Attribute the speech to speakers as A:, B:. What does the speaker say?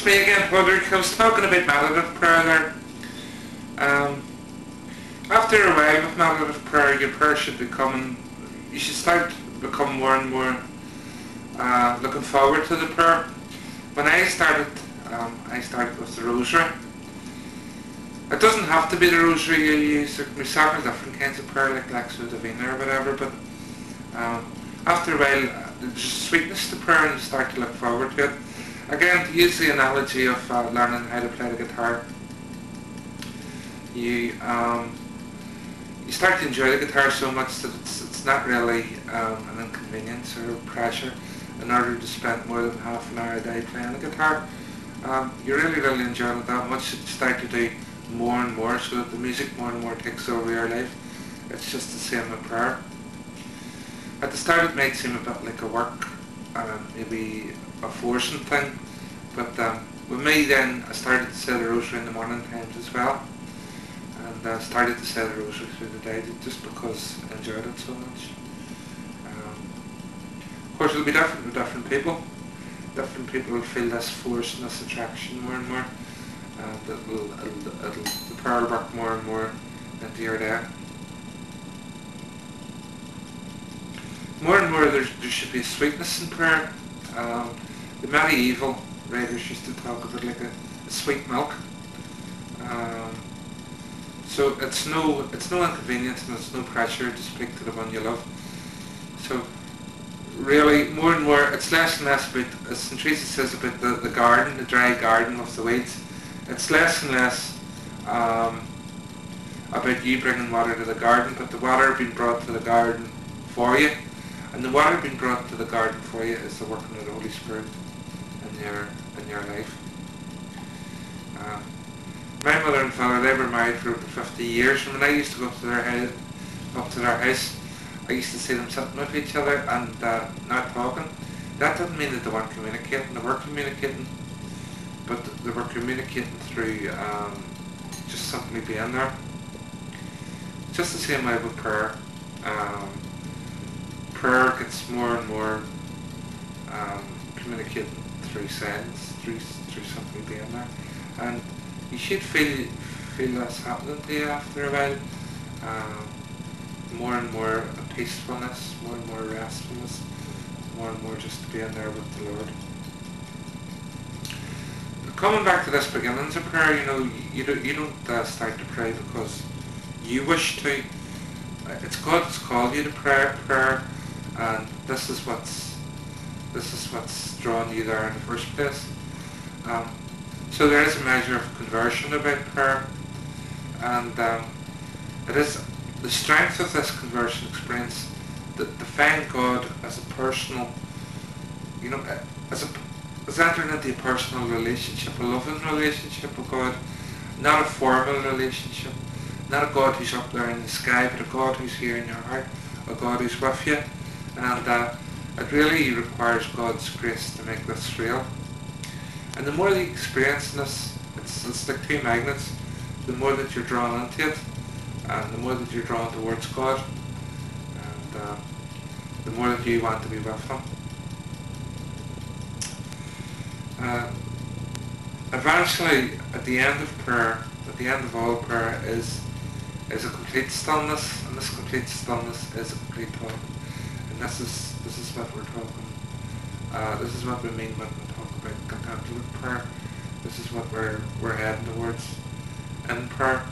A: me again, Padraig. I was talking about meditative prayer there. After a while with meditative prayer, your prayer should you should start to become more and more looking forward to the prayer. When I started with the rosary. It doesn't have to be the rosary you use. There can be several different kinds of prayer, like Lexo Divina or whatever, but after a while, there's a sweetness to prayer and you start to look forward to it. Again, to use the analogy of learning how to play the guitar, you start to enjoy the guitar so much that it's not really an inconvenience or a pressure in order to spend more than half an hour a day playing the guitar. You really enjoy it that much that you start to do more and more, so that the music more and more takes over your life. It's just the same with prayer. At the start it might seem a bit like a work, maybe a forcing thing, but with me then I started to say the rosary in the morning times as well, and I started to say the rosary through the day just because I enjoyed it so much. Of course it'll be different with different people. Different people will feel this force and this attraction more and more, and the prayer will work more and more into your day. More and more there should be a sweetness in prayer. The medieval writers used to talk about like a sweet milk. So it's no inconvenience and it's no pressure to speak to the one you love. So really, more and more, it's less and less about, as St. Teresa says, about the garden, the dry garden of the weeds. It's less and less about you bringing water to the garden, but the water being brought to the garden for you. And the water being brought to the garden for you is the working of the Holy Spirit in your life. My mother and father, they were married for over 50 years, and when I used to go up to their house, I used to see them sitting with each other and not talking. That didn't mean that they weren't communicating. They were communicating, but they were communicating through just simply being there. Just the same way with prayer. Prayer gets more and more communicating through silence, through simply being there, and you should feel this happening to you after a while. More and more peacefulness, more and more restfulness, more and more just being there with the Lord. But coming back to this beginnings of prayer, you don't start to pray because you wish to. It's God that's called you to prayer, and this is what's drawn you there in the first place. So there is a measure of conversion about prayer, and it is the strength of this conversion experience that to find God as a personal, as entering into a personal relationship, a loving relationship with God, not a formal relationship, not a God who's up there in the sky, but a God who's here in your heart, a God who's with you, and it really requires God's grace to make this real. And the more you experience this, it's like two magnets. The more that you're drawn into it, and the more that you're drawn towards God, and the more that you want to be with Him. Eventually, at the end of prayer, at the end of all prayer, is a complete stillness, and this complete stillness is a complete talk. And this is what we're talking. This is what we mean when we talk about contemplative prayer. This is what we're heading towards in prayer.